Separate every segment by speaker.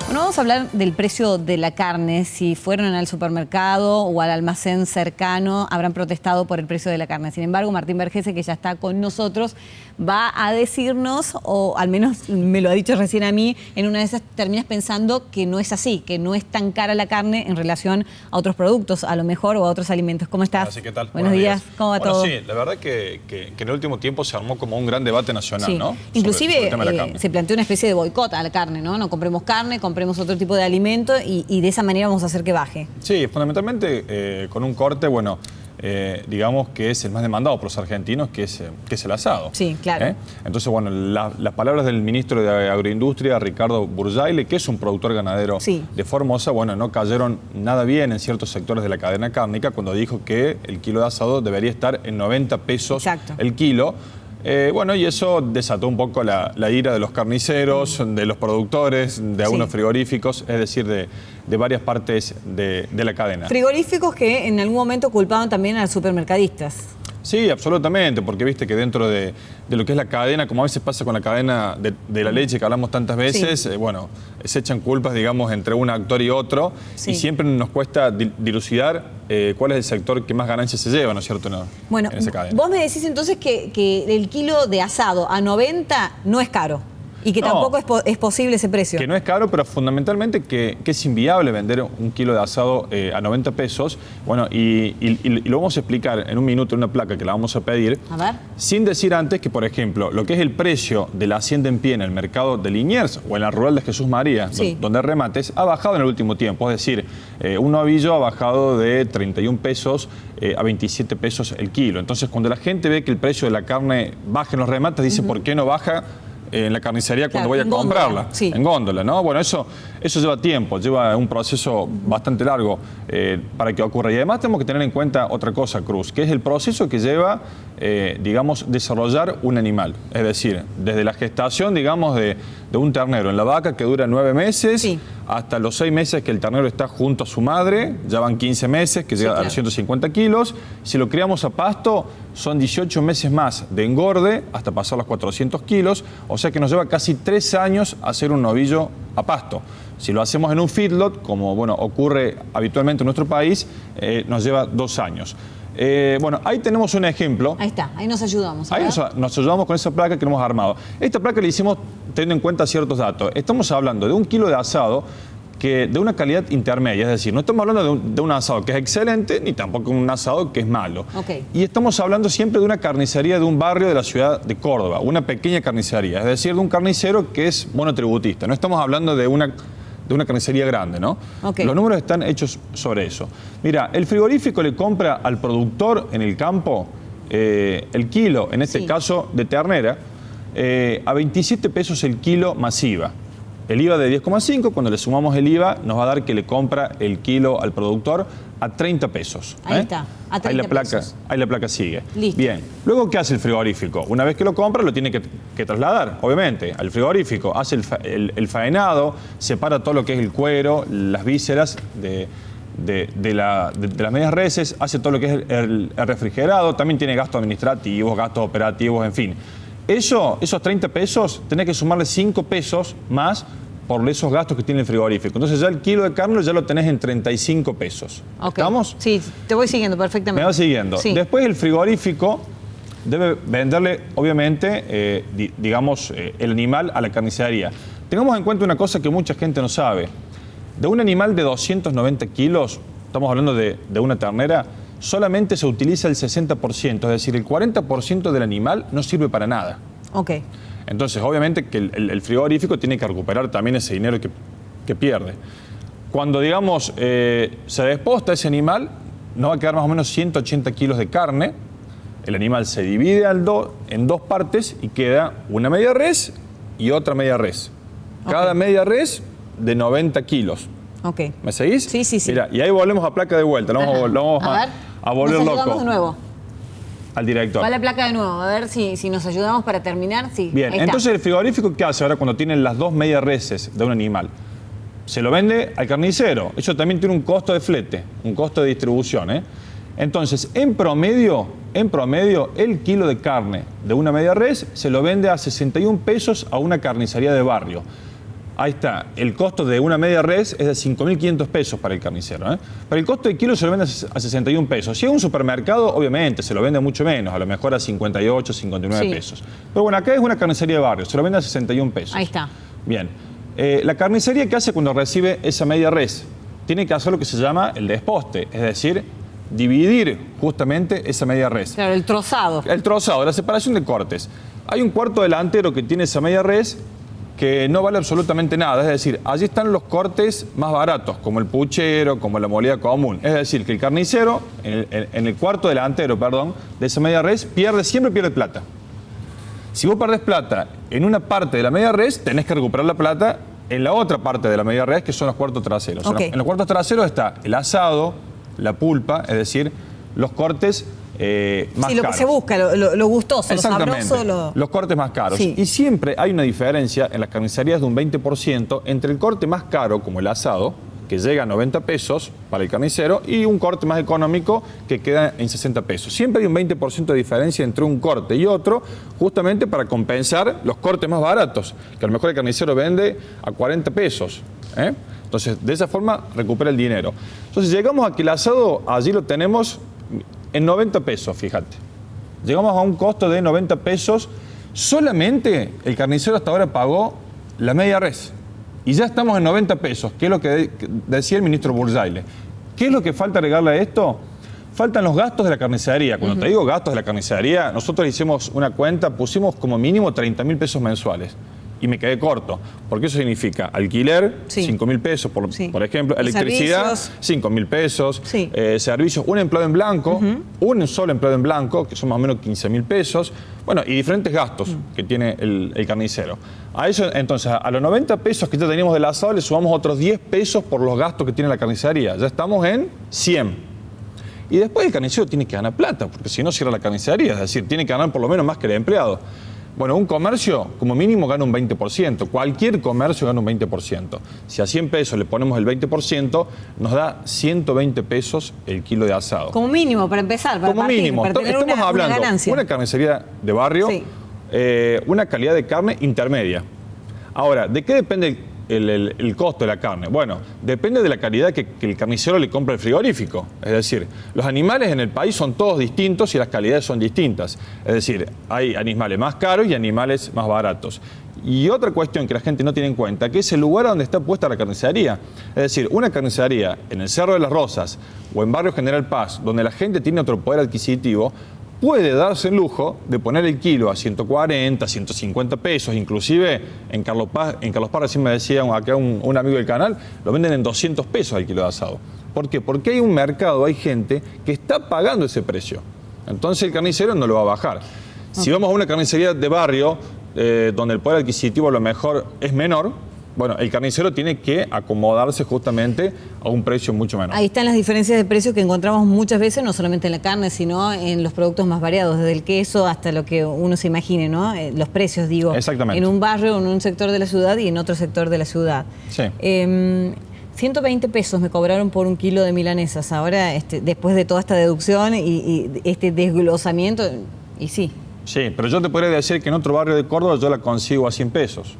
Speaker 1: Bueno, vamos a hablar del precio de la carne. Si fueron al supermercado o al almacén cercano, habrán protestado por el precio de la carne. Sin embargo, Martín Vergese, que ya está con nosotros, va a decirnos, o al menos me lo ha dicho recién a mí, en una de esas terminas pensando que no es así, que no es tan cara la carne en relación a otros productos, a lo mejor, o a otros alimentos. ¿Cómo estás?
Speaker 2: Así que tal.
Speaker 1: Buenos días. ¿Cómo va todo?
Speaker 2: Sí, la verdad que en el último tiempo se armó como un gran debate nacional,
Speaker 1: Sí.
Speaker 2: ¿no?
Speaker 1: Inclusive
Speaker 2: sobre el tema de la carne.
Speaker 1: se planteó una especie de boicot a la carne, ¿no? No compremos carne, compremos otro tipo de alimento y de esa manera vamos a hacer que baje.
Speaker 2: Sí, fundamentalmente con un corte, bueno, digamos que es el más demandado por los argentinos, que es el asado.
Speaker 1: Sí, claro.
Speaker 2: Entonces, bueno, las palabras del ministro de Agroindustria, Ricardo Burjaile, que es un productor ganadero de Formosa, bueno, no cayeron nada bien en ciertos sectores de la cadena cárnica cuando dijo que el kilo de asado debería estar en 90 pesos el kilo. Bueno, y eso desató un poco la ira de los carniceros, de los productores, de algunos frigoríficos, es decir, de varias partes de la cadena.
Speaker 1: Frigoríficos que en algún momento culpaban también a los supermercadistas.
Speaker 2: Sí, absolutamente, porque viste que dentro de lo que es la cadena, como a veces pasa con la cadena de la leche que hablamos tantas veces, bueno, se echan culpas, digamos, entre un actor y otro, y siempre nos cuesta dilucidar cuál es el sector que más ganancias se lleva, ¿no es cierto?
Speaker 1: Bueno,
Speaker 2: en esa cadena.
Speaker 1: Vos me decís entonces que el kilo de asado a 90 no es caro. Y que tampoco es posible ese precio.
Speaker 2: Que no es caro, pero fundamentalmente que es inviable vender un kilo de asado a 90 pesos. Bueno, y lo vamos a explicar en un minuto en una placa que la vamos a pedir.
Speaker 1: A ver.
Speaker 2: Sin decir antes que, por ejemplo, lo que es el precio de la hacienda en pie en el mercado de Liniers o en la rural de Jesús María, donde remates, ha bajado en el último tiempo. Es decir, un novillo ha bajado de 31 pesos a 27 pesos el kilo. Entonces, cuando la gente ve que el precio de la carne baja en los remates, dice, ¿por qué no baja en la carnicería cuando voy a comprarla? En góndola, ¿no? Bueno, eso lleva tiempo, lleva un proceso bastante largo para que ocurra. Y además tenemos que tener en cuenta otra cosa, Cruz, que es el proceso que lleva, digamos, desarrollar un animal. Es decir, desde la gestación, digamos, de un ternero en la vaca, que dura 9 meses, hasta los 6 meses que el ternero está junto a su madre, ya van 15 meses, que llega a los 150 kilos. Si lo criamos a pasto, son 18 meses más de engorde hasta pasar los 400 kilos, o sea que nos lleva casi 3 años hacer un novillo a pasto. Si lo hacemos en un feedlot, como bueno, ocurre habitualmente en nuestro país, nos lleva 2 años. Bueno, ahí tenemos un ejemplo.
Speaker 1: Ahí está, ahí nos ayudamos.
Speaker 2: Ahí nos ayudamos con esa placa que hemos armado. Esta placa la hicimos teniendo en cuenta ciertos datos. Estamos hablando de un kilo de asado de una calidad intermedia, es decir, no estamos hablando de un asado que es excelente, ni tampoco un asado que es malo. Y estamos hablando siempre de una carnicería de un barrio de la ciudad de Córdoba, una pequeña carnicería, es decir, de un carnicero que es monotributista. No estamos hablando de una carnicería grande, ¿no? Los números están hechos sobre eso. Mira, el frigorífico le compra al productor en el campo el kilo, en este caso de ternera, a 27 pesos el kilo masiva. El IVA de 10,5, cuando le sumamos el IVA, nos va a dar que le compra el kilo al productor a 30 pesos.
Speaker 1: Ahí está, a 30 pesos.
Speaker 2: Ahí la placa sigue.
Speaker 1: Listo.
Speaker 2: Bien. Luego, ¿qué hace el frigorífico? Una vez que lo compra, lo tiene que trasladar, obviamente, al frigorífico. Hace el faenado, separa todo lo que es el cuero, las vísceras de las medias reses, hace todo lo que es el refrigerado, también tiene gastos administrativos, gastos operativos, en fin. Esos 30 pesos, tenés que sumarle 5 pesos más por esos gastos que tiene el frigorífico. Entonces ya el kilo de carne ya lo tenés en 35 pesos. ¿Estamos?
Speaker 1: Sí, te voy siguiendo perfectamente.
Speaker 2: Me va siguiendo.
Speaker 1: Sí.
Speaker 2: Después el frigorífico debe venderle, obviamente, digamos, el animal a la carnicería. Tengamos en cuenta una cosa que mucha gente no sabe. De un animal de 290 kilos, estamos hablando de una ternera, solamente se utiliza el 60%, es decir, el 40% del animal no sirve para nada. Entonces, obviamente que el frigorífico tiene que recuperar también ese dinero que pierde. Cuando, digamos, se desposta ese animal, nos va a quedar más o menos 180 kilos de carne. El animal se divide en 2 partes y queda una media res y otra media res. Cada media res de 90 kilos. ¿Me seguís?
Speaker 1: Sí.
Speaker 2: Mira, y ahí volvemos a placa de vuelta. Lo vamos a volver loco.
Speaker 1: Nos de nuevo.
Speaker 2: Al director.
Speaker 1: Va la placa de nuevo, a ver si nos ayudamos para terminar. Sí,
Speaker 2: bien, entonces el frigorífico, ¿qué hace ahora cuando tienen las 2 medias reses de un animal? Se lo vende al carnicero. Eso también tiene un costo de flete, un costo de distribución. Entonces, en promedio, el kilo de carne de una media res se lo vende a 61 pesos a una carnicería de barrio. Ahí está, el costo de una media res es de 5.500 pesos para el carnicero, ¿eh? Pero el costo de kilo se lo vende a 61 pesos. Si es un supermercado, obviamente, se lo vende mucho menos, a lo mejor a 58, 59 pesos. Pero bueno, acá es una carnicería de barrio, se lo vende a 61 pesos.
Speaker 1: Ahí está.
Speaker 2: Bien. La carnicería, ¿qué hace cuando recibe esa media res? Tiene que hacer lo que se llama el desposte, es decir, dividir justamente esa media res.
Speaker 1: Claro, el trozado.
Speaker 2: El trozado, la separación de cortes. Hay un cuarto delantero que tiene esa media res que no vale absolutamente nada. Es decir, allí están los cortes más baratos, como el puchero, como la molida común. Es decir, que el carnicero, en el cuarto delantero, de esa media res, siempre pierde plata. Si vos perdés plata en una parte de la media res, tenés que recuperar la plata en la otra parte de la media res, que son los cuartos traseros.
Speaker 1: Okay.
Speaker 2: En los cuartos traseros está el asado, la pulpa, es decir, los cortes más caros.
Speaker 1: Sí, lo que se busca, lo gustoso, lo sabroso.
Speaker 2: Los cortes más caros.
Speaker 1: Sí.
Speaker 2: Y siempre hay una diferencia en las carnicerías de un 20% entre el corte más caro, como el asado, que llega a 90 pesos para el carnicero, y un corte más económico que queda en 60 pesos. Siempre hay un 20% de diferencia entre un corte y otro, justamente para compensar los cortes más baratos, que a lo mejor el carnicero vende a 40 pesos. Entonces, de esa forma recupera el dinero. Entonces, llegamos a que el asado allí lo tenemos en 90 pesos, fíjate. Llegamos a un costo de 90 pesos. Solamente el carnicero hasta ahora pagó la media res. Y ya estamos en 90 pesos, que es lo que decía el ministro Burjaile. ¿Qué es lo que falta agregarle a esto? Faltan los gastos de la carnicería. Cuando te digo gastos de la carnicería, nosotros hicimos una cuenta, pusimos como mínimo 30.000 pesos mensuales. Y me quedé corto, porque eso significa alquiler, 5.000 pesos, por ejemplo, electricidad, 5.000 pesos, servicios, un empleado en blanco, un solo empleado en blanco, que son más o menos 15.000 pesos, bueno, y diferentes gastos que tiene el carnicero. A eso, entonces, a los 90 pesos que ya teníamos del asado, le sumamos otros 10 pesos por los gastos que tiene la carnicería. Ya estamos en 100. Y después el carnicero tiene que ganar plata, porque si no cierra la carnicería, es decir, tiene que ganar por lo menos más que el empleado. Bueno, un comercio como mínimo gana un 20%. Cualquier comercio gana un 20%. Si a 100 pesos le ponemos el 20%, nos da 120 pesos el kilo de asado.
Speaker 1: Como mínimo, para empezar, para
Speaker 2: como
Speaker 1: partir,
Speaker 2: mínimo.
Speaker 1: para tener
Speaker 2: Estamos hablando
Speaker 1: una ganancia.
Speaker 2: Una carnicería de barrio, una calidad de carne intermedia. Ahora, ¿de qué depende el costo de la carne? Bueno, depende de la calidad que el carnicero le compra al frigorífico. Es decir, los animales en el país son todos distintos y las calidades son distintas. Es decir, hay animales más caros y animales más baratos. Y otra cuestión que la gente no tiene en cuenta, que es el lugar donde está puesta la carnicería. Es decir, una carnicería en el Cerro de las Rosas o en Barrio General Paz, donde la gente tiene otro poder adquisitivo, puede darse el lujo de poner el kilo a 140, 150 pesos, inclusive en Carlos Paz recién me decía acá un amigo del canal, lo venden en 200 pesos el kilo de asado. ¿Por qué? Porque hay un mercado, hay gente que está pagando ese precio. Entonces el carnicero no lo va a bajar. Si vamos a una carnicería de barrio, donde el poder adquisitivo a lo mejor es menor, bueno, el carnicero tiene que acomodarse justamente a un precio mucho menor. Ahí
Speaker 1: están las diferencias de precios que encontramos muchas veces, no solamente en la carne, sino en los productos más variados, desde el queso hasta lo que uno se imagine, ¿no? Los precios, digo.
Speaker 2: Exactamente.
Speaker 1: En un barrio, en un sector de la ciudad y en otro sector de la ciudad.
Speaker 2: Sí.
Speaker 1: 120 pesos me cobraron por un kilo de milanesas. Ahora, después de toda esta deducción y este desglosamiento, y sí.
Speaker 2: Sí, pero yo te podría decir que en otro barrio de Córdoba yo la consigo a 100 pesos.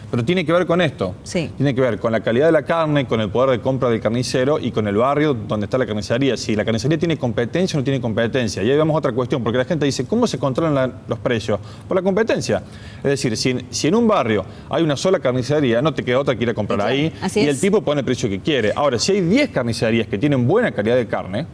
Speaker 2: Pero tiene que ver con esto.
Speaker 1: Sí.
Speaker 2: Tiene que ver con la calidad de la carne, con el poder de compra del carnicero y con el barrio donde está la carnicería. Si la carnicería tiene competencia o no tiene competencia. Y ahí vemos otra cuestión, porque la gente dice, ¿cómo se controlan los precios? Por la competencia. Es decir, si en un barrio hay una sola carnicería, no te queda otra que ir a comprar ahí.
Speaker 1: Así
Speaker 2: y
Speaker 1: es.
Speaker 2: El tipo pone el precio que quiere. Ahora, si hay 10 carnicerías que tienen buena calidad de carne,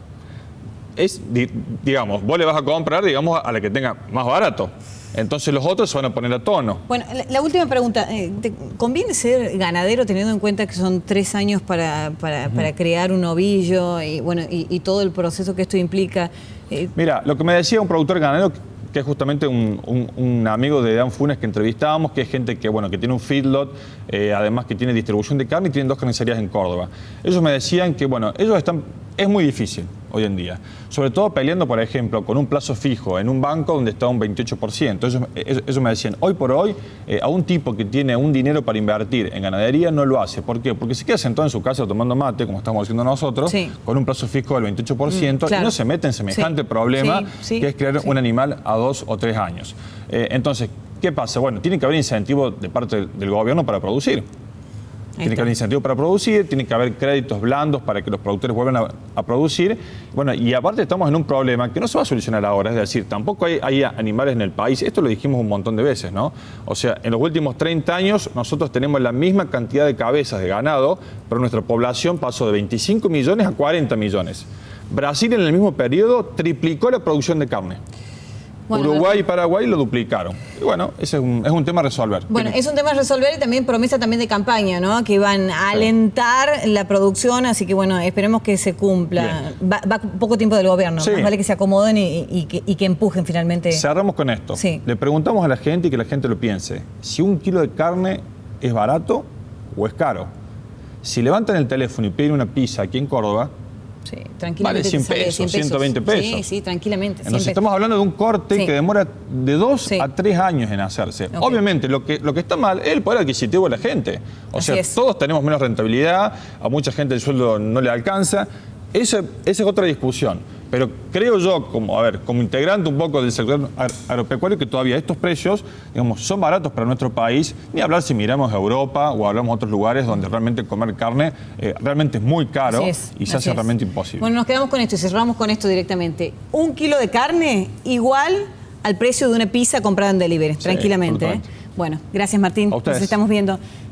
Speaker 2: digamos, vos le vas a comprar, digamos, a la que tenga más barato. Entonces los otros se van a poner a tono.
Speaker 1: Bueno, la última pregunta. ¿Te conviene ser ganadero teniendo en cuenta que son 3 años para crear un ovillo y, bueno, y todo el proceso que esto implica?
Speaker 2: Mira, lo que me decía un productor ganadero, que es justamente un amigo de Dan Funes que entrevistábamos, que es gente que, bueno, que tiene un feedlot, además que tiene distribución de carne y tienen 2 carnicerías en Córdoba. Ellos me decían que, bueno, es muy difícil hoy en día. Sobre todo peleando, por ejemplo, con un plazo fijo en un banco donde está un 28%. Eso me decían. Hoy por hoy, a un tipo que tiene un dinero para invertir en ganadería no lo hace. ¿Por qué? Porque se queda sentado en su casa tomando mate, como estamos haciendo nosotros, con un plazo fijo del 28%, y no se mete en semejante problema que es crear un animal a 2 o 3 años. Entonces, ¿qué pasa? Bueno, tiene que haber incentivo de parte del gobierno para producir. Tiene que haber incentivo para producir, tiene que haber créditos blandos para que los productores vuelvan a producir. Bueno, y aparte estamos en un problema que no se va a solucionar ahora, es decir, tampoco hay animales en el país. Esto lo dijimos un montón de veces, ¿no? O sea, en los últimos 30 años nosotros tenemos la misma cantidad de cabezas de ganado, pero nuestra población pasó de 25 millones a 40 millones. Brasil en el mismo periodo triplicó la producción de carne. Bueno, Uruguay y Paraguay lo duplicaron. Y bueno, ese es un tema a resolver.
Speaker 1: Bueno, es un tema a resolver y también promesa también de campaña, ¿no? Que van a alentar la producción, así que bueno, esperemos que se cumpla. Va poco tiempo del gobierno, más vale que se acomoden y que empujen finalmente.
Speaker 2: Cerramos con esto. Le preguntamos a la gente y que la gente lo piense. Si 1 kilo de carne es barato o es caro. Si levantan el teléfono y piden una pizza aquí en Córdoba,
Speaker 1: sí, tranquilamente
Speaker 2: vale 100 pesos, 120 pesos.
Speaker 1: Sí, tranquilamente.
Speaker 2: Entonces estamos hablando de un corte que demora de 2 a 3 años en hacerse. Obviamente, lo que está mal es el poder adquisitivo de la gente. O sea, todos tenemos menos rentabilidad, a mucha gente el sueldo no le alcanza. Esa es otra discusión. Pero creo yo, como integrante un poco del sector agropecuario, que todavía estos precios, digamos, son baratos para nuestro país. Ni hablar si miramos a Europa o hablamos a otros lugares donde realmente comer carne realmente es muy caro y se hace realmente imposible.
Speaker 1: Bueno, nos quedamos con esto y cerramos con esto directamente. 1 kilo de carne igual al precio de una pizza comprada en delivery, tranquilamente. Bueno, gracias Martín. Nos estamos viendo.